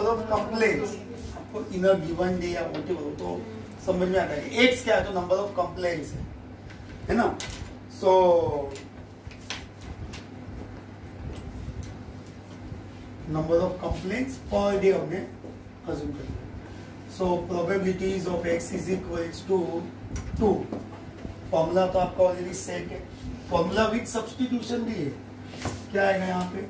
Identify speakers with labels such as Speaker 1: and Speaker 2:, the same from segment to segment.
Speaker 1: Of complaints, आपको इन अ given day या whatever तो समझ में आता है। एक्स क्या है तो नंबर ऑफ कंप्लेंट्स है ना। So number of complaints per day हमने अज्यूम कर लिया। So probabilities of X is equals to 2। Formula तो आपका ऑलरेडी सेट है, फॉर्मूला विद सब्स्टिट्यूशन भी है। क्या आएगा यहाँ पे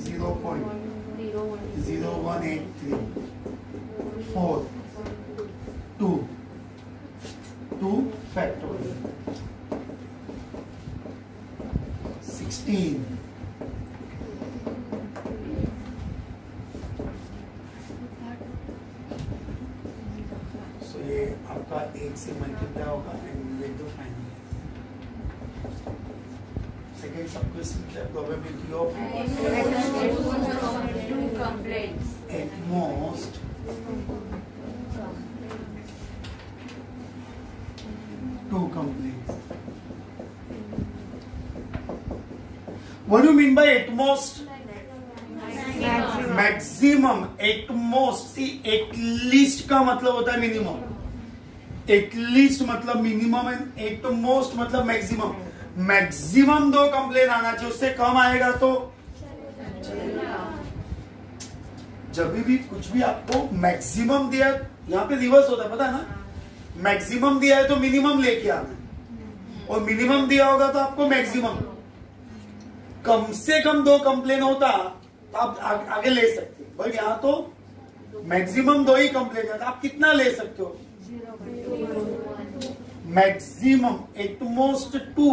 Speaker 1: 0.01834 फैक्टोरियल 16 सो ये आपका 8 से मल्टीप्लाई होगा and get the final. Second सब क्वेश्चन क्या, probability of at most 2 complaints. What do you mean by at most? Maximum. At most. See, at least का मतलब होता है मिनिमम, at least मतलब मिनिमम एंड at most मतलब maximum. Maximum 2 complain आना चाहिए, उससे कम आएगा तो जब भी कुछ भी आपको मैक्सिमम दिया, यहाँ पे रिवर्स होता है पता है ना, मैक्सिमम दिया है तो मिनिमम लेके आना और मिनिमम दिया होगा तो आपको मैक्सिमम। कम से कम 2 कंप्लेन होता तो आप आगे ले सकते, बट यहाँ तो मैक्सिमम 2 ही कंप्लेन है, आप कितना ले सकते हो? मैक्सिमम एट मोस्ट 2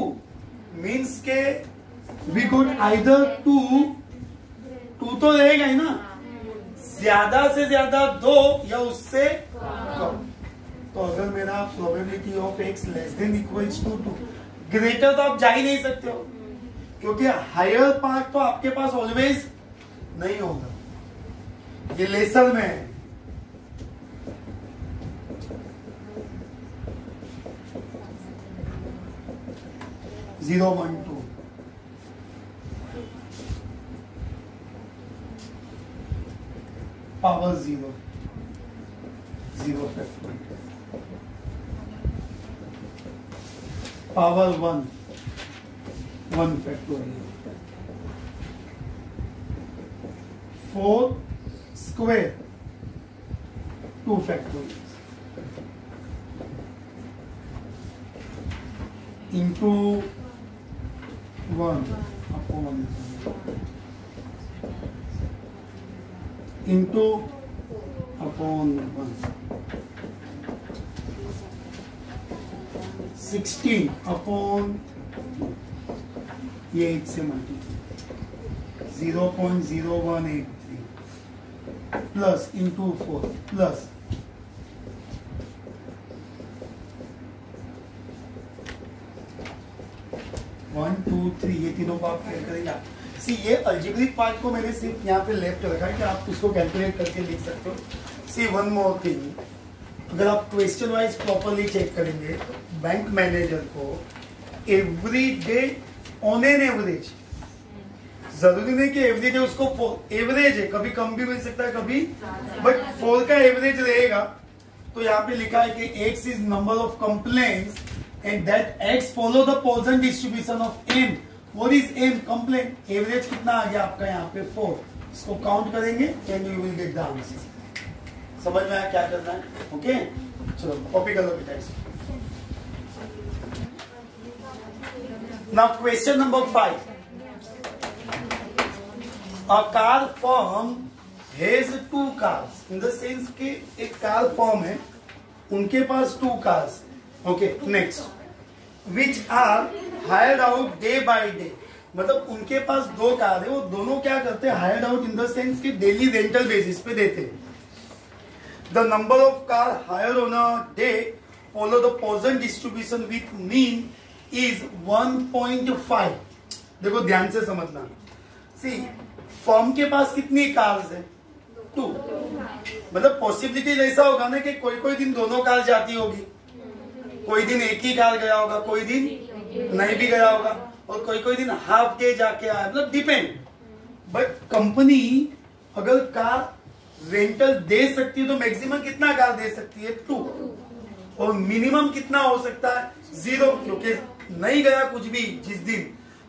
Speaker 1: मीन्स के वी कुड आइदर 2 तो रहेगा ही ना, ज्यादा से ज्यादा 2 या उससे कम। तो अगर मेरा probability of X less than equals to 2, greater तो आप जा ही नहीं सकते हो, क्योंकि हायर पार्ट तो आपके पास ऑलवेज नहीं होगा, ये लेसर में है। Zero 1 2 power 0 factorial power 1 factorial 4 square 2 factorial into 1 upon into upon 1 16 upon ये 8 से मल्टीप्लाई 0.0183 प्लस इंटू 4 प्लस 1 2 3 ये तीनों को आप कैलकुलेट करेंगे। सी ये अलजेब्रिक पार्ट को मैंने सिर्फ यहाँ पे लेफ्ट रखा है कि आप उसको कैलकुलेट करके लिख सकते हो। सी वन मोर थिंग, अगर आप क्वेश्चन वाइज प्रॉपरली चेक करेंगे बैंक मैनेजर को every day on an average, जरूरी नहीं कि एवरी डे उसको एवरेज है, कभी कम भी मिल सकता है कभी, बट 4 का एवरेज रहेगा। तो यहाँ पे लिखा है कि x is number of complaints and that x follow the Poisson distribution of n. What is n? Complaint. Average कितना आ गया आपका यहाँ पे 4, इसको काउंट करेंगे and you will get the answer. समझ में आया क्या करना है? ओके चलो कॉपी कर लो बेटा इसको। Now question number 5. A car firm has 2 cars. In the sense कि एक कार फर्म है, उनके पास 2 cars. Okay next, which are hired out day by day, मतलब उनके पास 2 कार है, वो दोनों क्या करते हैं hired out in the sense कि डेली रेंटल बेसिस पे देते हैं। The number of car hire on a day follow the Poisson distribution with mean is 1.5। देखो ध्यान से समझना, सी फर्म के पास कितनी कार्स है 2, मतलब पॉसिबिलिटीज ऐसा होगा ना कि कोई दिन दोनों कार जाती होगी, कोई दिन एक ही कार गया होगा, कोई दिन नहीं भी गया होगा, और कोई दिन हाफ डे जाके आया, मतलब डिपेंड। बट कंपनी अगर कार रेंटल दे सकती है तो मैक्सिमम कितना कार दे सकती है 2, और मिनिमम कितना हो सकता है 0, क्योंकि नहीं गया कुछ भी जिस दिन,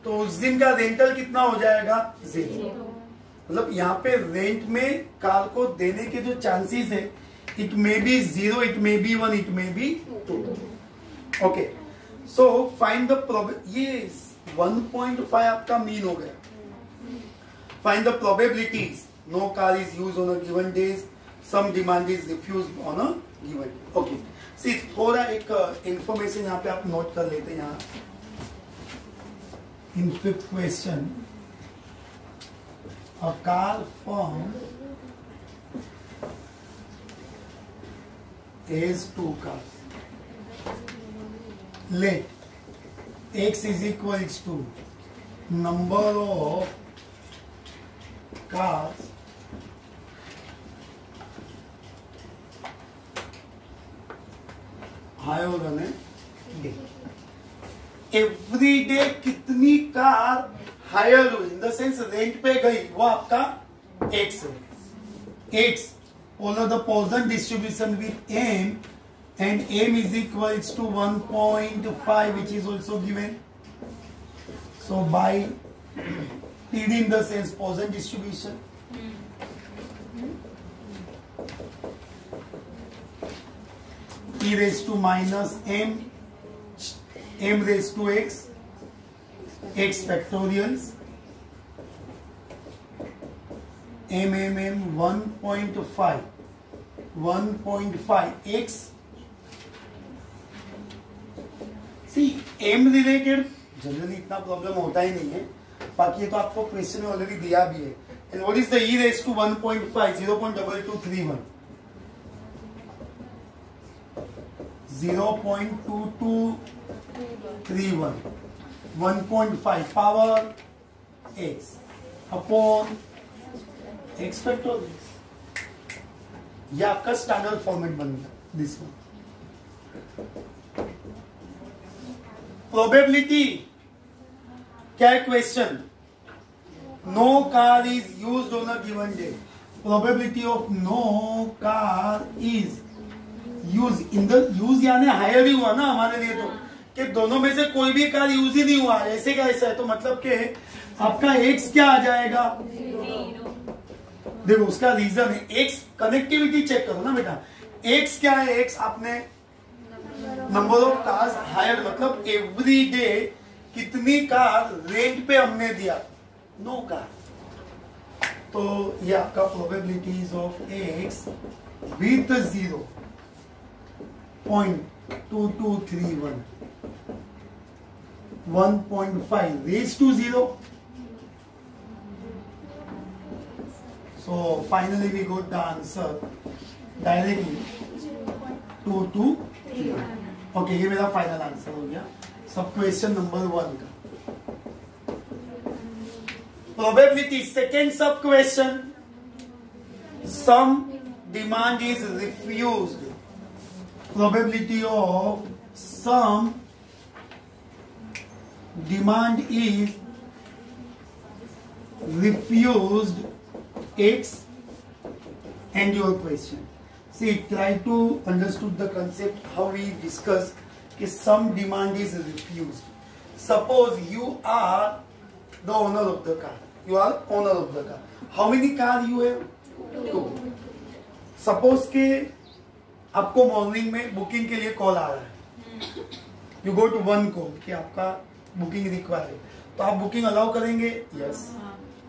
Speaker 1: तो उस दिन का रेंटल कितना हो जाएगा 0। मतलब यहाँ पे रेंट में कार को देने के जो चांसेस है, it may be 0, it may be 1, it may be 2। Okay, so find the ये 1.5 आपका मीन हो गया। Find the probabilities no car is use on a given days, some demand is refuse on a given day. Okay, see थोड़ा एक information यहाँ पे आप note कर लेते हैं। यहाँ इन 5th question, a car firm has 2 cars. Let x is equals to number of cars higher than a day. Every day कितनी कार हायर हुई, इन द सेंस रेंट पे गई, वो आपका x है। x follow the Poisson distribution with m, and m is equals to 1.5, which is also given. So by PD in the sense Poisson distribution, e raised to minus m raised to x factorials, m 1.5 x। C m related generally इतना problem होता ही नहीं है, बाकी ये तो आपको question में already दिया भी है। And what is the e raised to 1.5, 0.2231, 0.2231, 1.5 power x upon x factorial. ये आपका स्टैंडर्ड फॉर्मेट बन गया दिस वन। प्रोबेबिलिटी क्या है question? No car is used on a given day. Probability of no car is use in the use, यानी hire ही हुआ ना हमारे लिए, तो कि दोनों में से कोई भी कार यूज ही नहीं हुआ, ऐसे का ऐसा है, तो मतलब कि आपका x क्या आ जाएगा? देखो उसका रीजन है x, कनेक्टिविटी चेक करो ना बेटा। x क्या है? x आपने नंबर ऑफ कार्स हायर, मतलब एवरी डे कितनी कार रेंट पे हमने दिया, नो कार। तो ये आपका probabilities of x with 0.2231, 1.5 raised to 0. So finally we got the answer directly 2 to 3. Okay, ये मेरा फाइनल आंसर हो गया सब क्वेश्चन नंबर 1 का। Probability second sub question, some demand is refused. Probability of some demand is refused x, and your question. See, try to understood the concept how we discuss कि some demand is refused. Suppose you are the owner of the car. You are owner of the car. How many car you have? 2. Suppose के आपको morning में booking के लिए call आ रहा है, you go to 1 call कि आपका booking require है, तो आप बुकिंग अलाउ करेंगे? यस।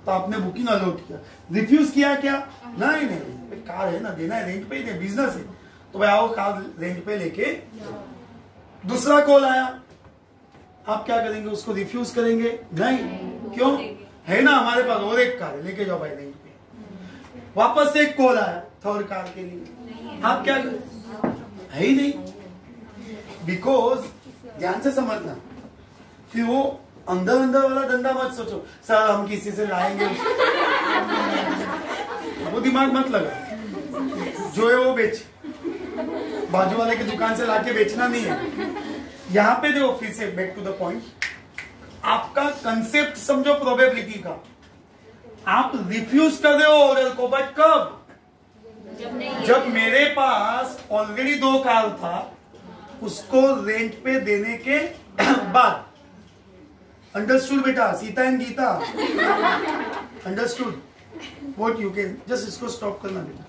Speaker 1: तो आपने बुकिंग अलाउ किया, रिफ्यूज किया क्या? नहीं नहीं, कार है ना, देना है, रेंट पे ही, बिजनेस है, तो भाई आओ कार रेंट पे लेके। दूसरा कॉल आया, आप क्या करेंगे? उसको रिफ्यूज करेंगे? नहीं। क्यों? है ना हमारे पास और एक कार है, लेके जाओ भाई रेंट पे। वापस से एक कॉल आया थर्ड कार के लिए, आप क्या करें? है ही नहीं, बिकॉज ध्यान से समझना, फिर वो अंदर अंदर वाला धंधा मत सोचो, सर हम किसी से लाएंगे, वो दिमाग मत लगा, जो है वो बेच, बाजू वाले की दुकान से लाके बेचना नहीं है। यहां पे देखो, फिर से बैक टू द पॉइंट, आपका कंसेप्ट समझो प्रोबेबिलिटी का। आप रिफ्यूज कर रहे हो ऑर्डर को, बट कब? जब मेरे पास ऑलरेडी 2 कार था, उसको रेंट पे देने के बाद, अंडरस्टूड बेटा, Sita and Gita, understood what you can just इसको स्टॉप करना बेटा।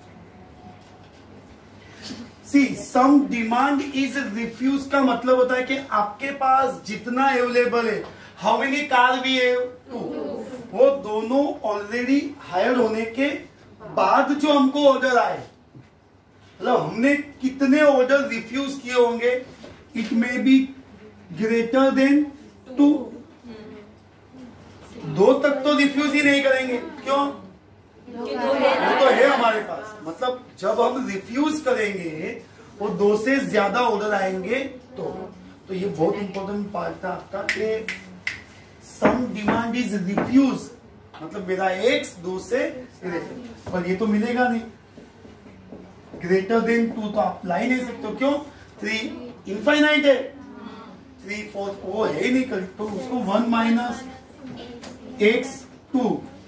Speaker 1: See some demand is refuse का मतलब होता है कि आपके पास जितना अवेलेबल है, how many car we have 2, वो दोनों ऑलरेडी हायर होने के बाद जो हमको ऑर्डर आए, मतलब हमने कितने ऑर्डर रिफ्यूज किए होंगे, it may be greater than 2। 2 तक तो रिफ्यूज ही नहीं करेंगे, क्यों? वो तो है हमारे पास, मतलब जब हम रिफ्यूज करेंगे वो 2 से ज्यादा ऑर्डर आएंगे तो ये बहुत इंपॉर्टेंट पार्ट था आपका कि सम डिमांड इज रिफ्यूज, मतलब मेरा एक्स 2 से ग्रेटर, पर ये तो मिलेगा नहीं, ग्रेटर देन 2 तो आप ला ही नहीं सकते हो, क्यों? 3 इनफाइनाइट है, 3 4 वो है ही नहीं कर, तो उसको 1 माइनस एक्स 2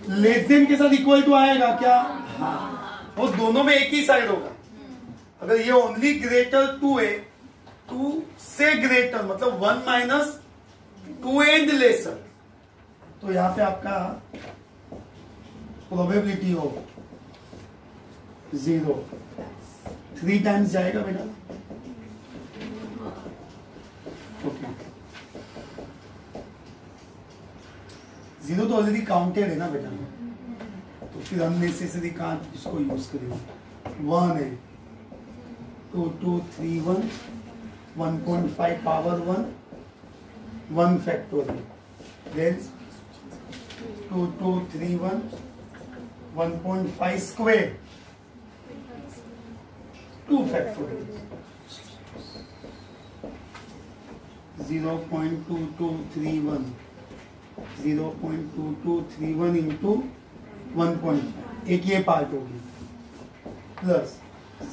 Speaker 1: लेस देन के साथ इक्वल टू आएगा क्या? हाँ, वो दोनों में एक ही साइड होगा। अगर ये ओनली ग्रेटर 2 है, 2 से ग्रेटर मतलब 1 माइनस 2 एंड लेसर, तो यहां पे आपका प्रोबेबिलिटी हो 0, 3 टाइम्स जाएगा बेटा। ओके, 0 तो ऑलरेडी काउंटेड है ना बेटा, तो फिर अननेसेसरी कहां इसको यूज करेंगे। 1 है, 2 2 3 1, 1.5 power 1, 1 factorial, then 2 2 3 1, 1.5 square, 2 factorial, 0.2231, 0.2231 into 1.5, एक ये पार्ट होगी, प्लस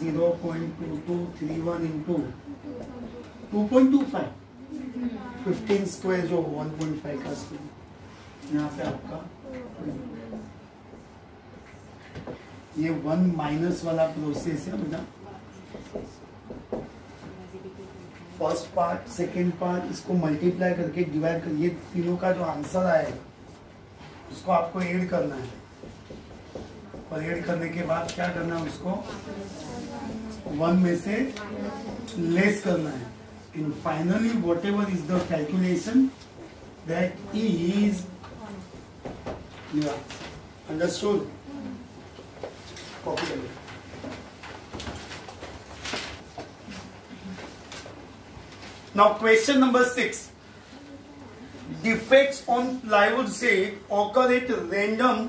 Speaker 1: 0.2231 इंटू 2.25, 15 स्क्वायर जो 1.5 का स्क्वायर, यहाँ पे आपका ये 1 माइनस वाला प्रोसेस है बेटा। फर्स्ट पार्ट, सेकेंड पार्ट, इसको मल्टीप्लाई करके डिवाइड कर, ये तीनों का जो आंसर आएगा उसको आपको ऐड करना है, और ऐड करने के बाद क्या करना है, उसको 1 में से लेस करना है, and finally whatever is the calculation that is, yeah, understood? Copy करिए। Now question number 6. Defects on plywood sheet occur at random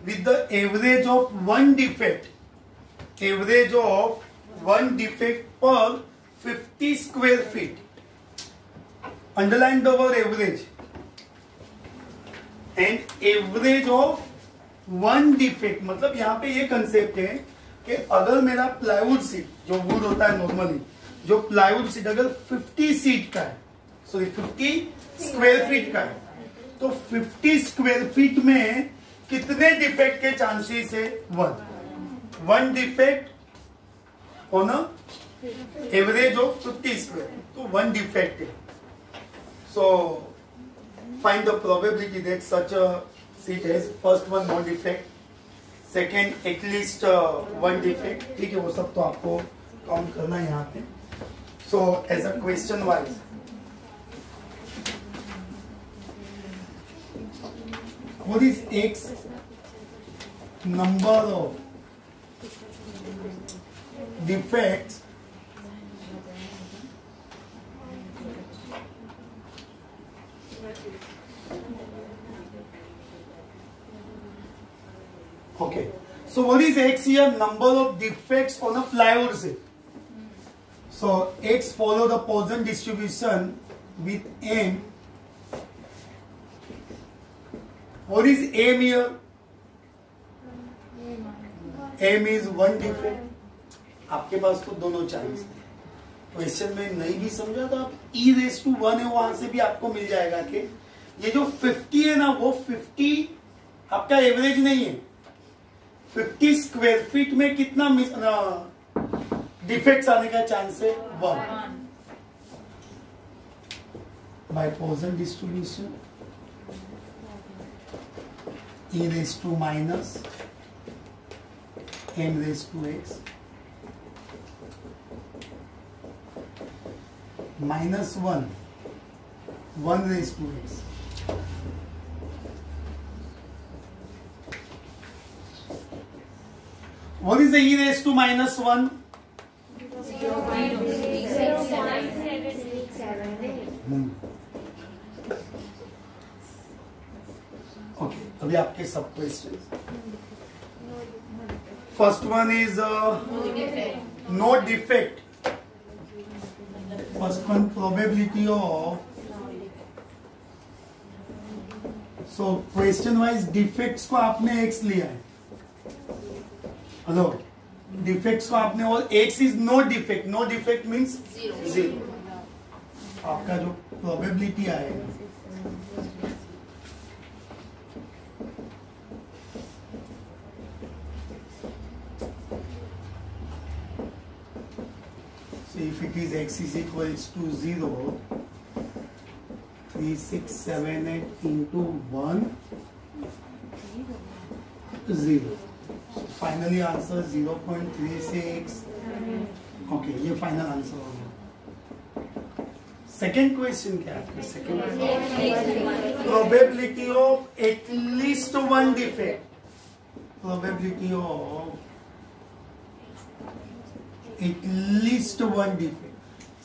Speaker 1: with the average of 1 defect. Average of 1 defect per 50 square feet. Underline the word average. And average of 1 defect, मतलब यहाँ पे ये concept है कि अगर मेरा plywood seat जो would होता है नॉर्मली, जो प्लाईवुड सीट अगर 50 सीट का है, सॉरी 50 स्क्वायर फीट का है, तो 50 स्क्वायर फीट में कितने डिफेक्ट के चांसेस है? 1 defect on average of 50 square, तो 1 डिफेक्ट है। So find the probability that such a seat has first one no defect, second at least 1 defect, ठीक है, वो सब तो आपको काउंट करना है यहाँ पे। So as a question wise, what is X number of defects okay, so what is X here? Number of defects on a plywood sheet. So X follow the Poisson distribution with M. What is M here? M is 1 defect. आपके पास तो दोनों chance है। Question में नहीं भी समझा तो आप e⁻1 है, वहां से भी आपको मिल जाएगा कि ये जो 50 है ना, वो 50 आपका एवरेज नहीं है। 50 स्क्वायर फीट में कितना डिफेक्ट्स आने का चांस है 1 by Poisson distribution e raised to minus m raised to x minus 1 raised to x. What is the e raised to minus 1? 0.678. Okay, अभी आपके सब question. First one is no defect. First one, probability of. So question wise defects को आपने x लिया है. Hello, defects को आपने, और x is no defect. No defect means 0. आपका जो प्रोबेबिलिटी आएगा so if it is x is equals to 0, 3678 into 1 0. Finally answer 0.36. Okay, ये फाइनल आंसर हो गया. सेकेंड क्वेश्चन क्या है? Second probability of at least 1 defect. Probability of at least 1 defect.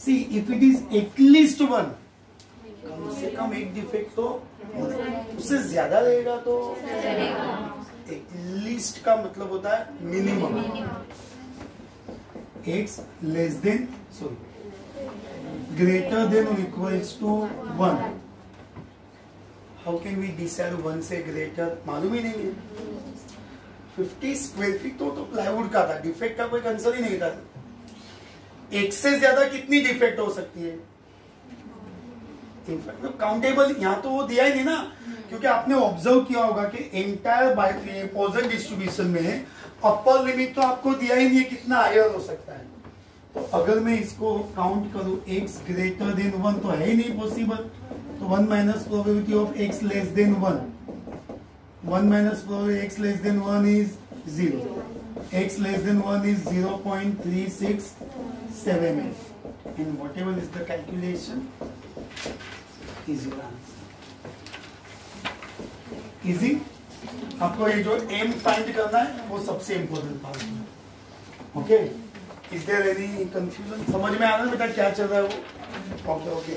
Speaker 1: See if it is at least 1, कम से कम एक defect तो, उससे ज्यादा रहेगा तो एटलीस्ट का मतलब होता है minimum. x less than greater than और equals to 1. How can we decide 1 से ग्रेटर? मालूम ही नहीं है. 50 स्क्वायर फीट तो प्लाईवुड का था, डिफेक्ट का कोई कंसर्न ही नहीं था. एक से ज्यादा कितनी डिफेक्ट हो सकती है? इनफैक्ट काउंटेबल यहाँ तो वो दिया ही नहीं ना, क्योंकि आपने ऑब्जर्व किया होगा कि एंटायर पॉइसन डिस्ट्रीब्यूशन में अपर लिमिट तो आपको दिया ही नहीं है कितना हायर हो सकता है. तो अगर मैं इसको काउंट करूं x ग्रेटर देन 1 तो है ही नहीं पॉसिबल. तो 1 minus probability of x less than 1. 1 minus probability x less than 1 is 0. x less than 1 is 0.3678. and whatever is the calculation is your answer. Easy. आपको ये जो m फाइंड करना है वो सबसे इंपॉर्टेंट पार्ट है. Okay, is there any confusion? समझ में आ रहा है बेटा क्या चल रहा है वो? Okay okay.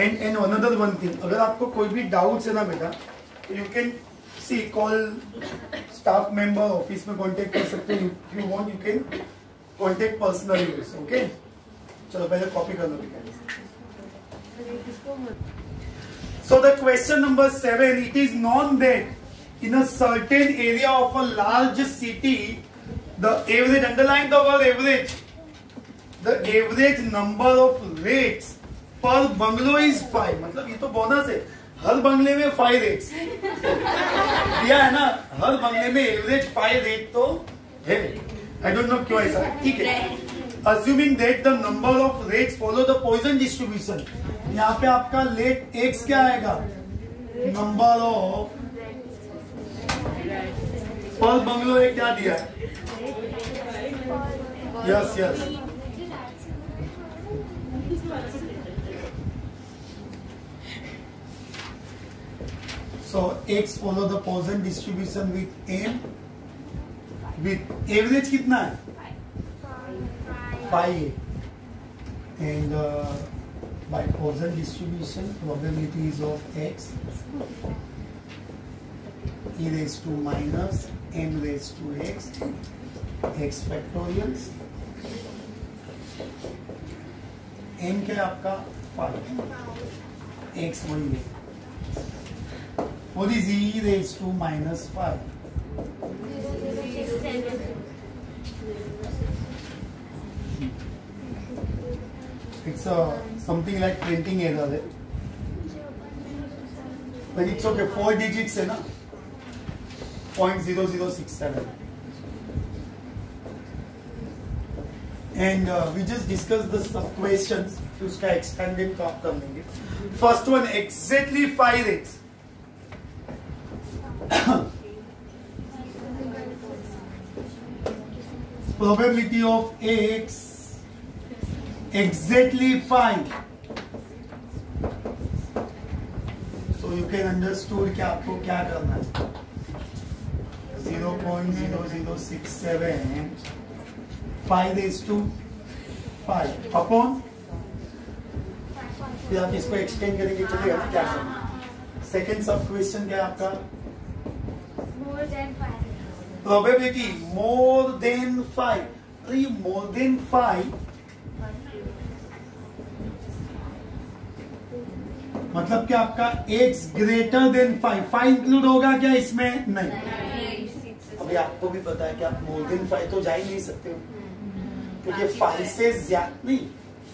Speaker 1: And another one thing, अगर आपको कोई भी डाउट्स है ना बेटा, you can see call staff member, office में कांटेक्ट कर सकते हो. If you want you can contact personally. Okay, चलो पहले कॉपी कर लो बेटा. So the question number 7, it is known that in a certain area of a large city, the average, underline the word average, the average number of rates per bungalow is 5. मतलब ये तो bonus है, हर बंगले में 5 rates दिया है ना, हर बंगले में एवरेज 5 रेट तो है. आई डोंट नो क्यों ऐसा. ठीक है. Assuming that the number of rates follow the Poisson distribution, यहाँ पे आपका लेट x क्या आएगा? नंबर ऑफ पर बंगलो एक क्या दिया है? Yes yes. So x follow the Poisson distribution with m, with average कितना है? 5. And by Poisson distribution, probabilities of x e raised to minus m raised to x, x factorials. m क्या है आपका? 5. x वही है. What is e raised to minus 5? It's something like printing error है, but it's okay. 4 digits है ना, 0.0067. And we just discuss the sub questions, फिर उसका एक्सटेंडेड तो आप कर लेंगे. First one, exactly 5x. Probability of x exactly 5. So you can understood कि आपको क्या करना है. 0.0067 5 अपॉन, फिर आप इसको एक्सटेंड करेंगे, चलेगा ना? क्या करना? सेकेंड सब क्वेश्चन क्या है आपका? Probability more than 5. अरे ये मोर देन 5 मतलब क्या आपका x ग्रेटर देन 5 इंक्लूड होगा क्या इसमें? नहीं. अभी आपको भी पता है कि आप मोर देन 5 तो जा ही नहीं सकते हो, क्योंकि 5 से ज्यादा नहीं,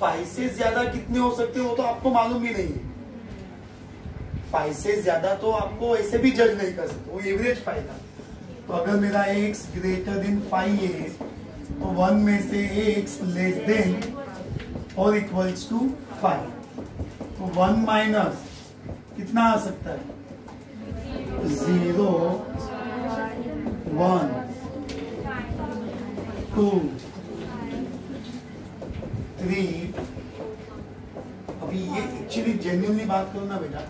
Speaker 1: 5 से ज्यादा कितने हो सकते हो तो आपको मालूम भी नहीं है. 5 से ज्यादा तो आपको ऐसे भी जज नहीं कर सकते, वो एवरेज फाइदा. तो अगर मेरा x ग्रेटर देन 5 है तो 1 में से x लेस देन और इक्वल्स टू 5. तो 1 माइनस कितना आ सकता है? 0 1 2 3. अभी ये एक्चुअली जेन्युइनली बात करो ना बेटा,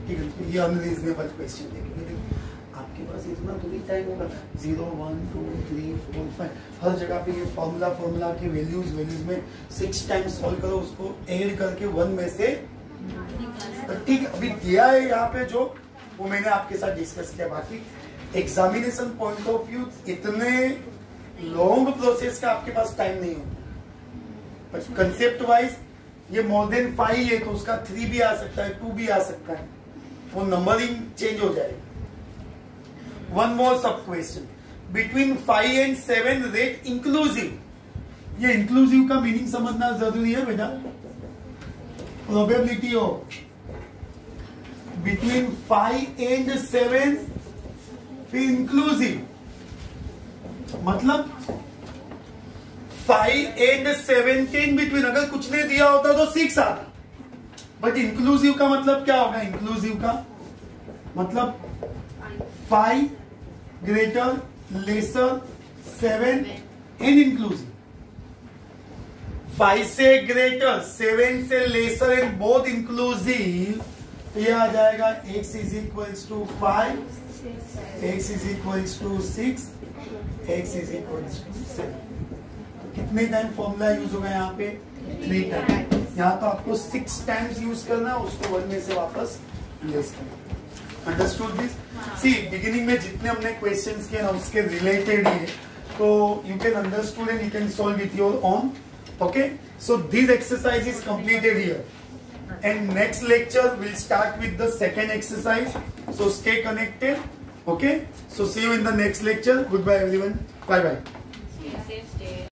Speaker 1: ठीक है? ये अनरीजनेबल क्वेश्चन है, आपके पास इतना थोड़ी टाइम होगा. 0 1 2 3 4 5 हर जगह पे ये फॉर्मूला के वैल्यूज में 6 टाइम्स सॉल्व करो, उसको ऐड करके 1 में से, ठीक है? अभी दिया है यहाँ पे जो, वो मैंने आपके साथ डिस्कस किया. बाकी एग्जामिनेशन पॉइंट ऑफ व्यू इतने लॉन्ग प्रोसेस का आपके पास टाइम नहीं होगा. कंसेप्ट वाइज ये मोर देन 5 है तो उसका 3 भी आ सकता है, 2 भी आ सकता है, वो नंबरिंग चेंज हो जाएगी. One more sub question. Between 5 and 7 rate inclusive. ये inclusive का मीनिंग समझना जरूरी है बेटा. Probability of between 5 and 7 फिर inclusive मतलब 5 and 7 के in between. अगर कुछ नहीं दिया होता तो 6 आता, बट inclusive का मतलब क्या होगा? inclusive का मतलब 5 ग्रेटर लेसर 7 एंड इंक्लूसिव. 5 से ग्रेटर 7 से लेसर एंड बोथ इंक्लूसिव. तो ये आ जाएगा x is equals to 5, x is equals to 6, x is equals to 7. कितने टाइम फॉर्मूला यूज होगा यहाँ पे? 3 टाइम. यहाँ तो आपको 6 टाइम्स यूज करना, उसको 1 में से वापस लेस करना. Understood this? सी बिगिनिंग में जितने हमने क्वेश्चंस किए ना उसके रिलेटेड ही है, तो you can understood and you can solve with your own. Okay, so this exercise is completed here and next lecture will start with the second exercise. So stay connected. Okay, so see you in the next lecture. Good bye everyone. Bye bye.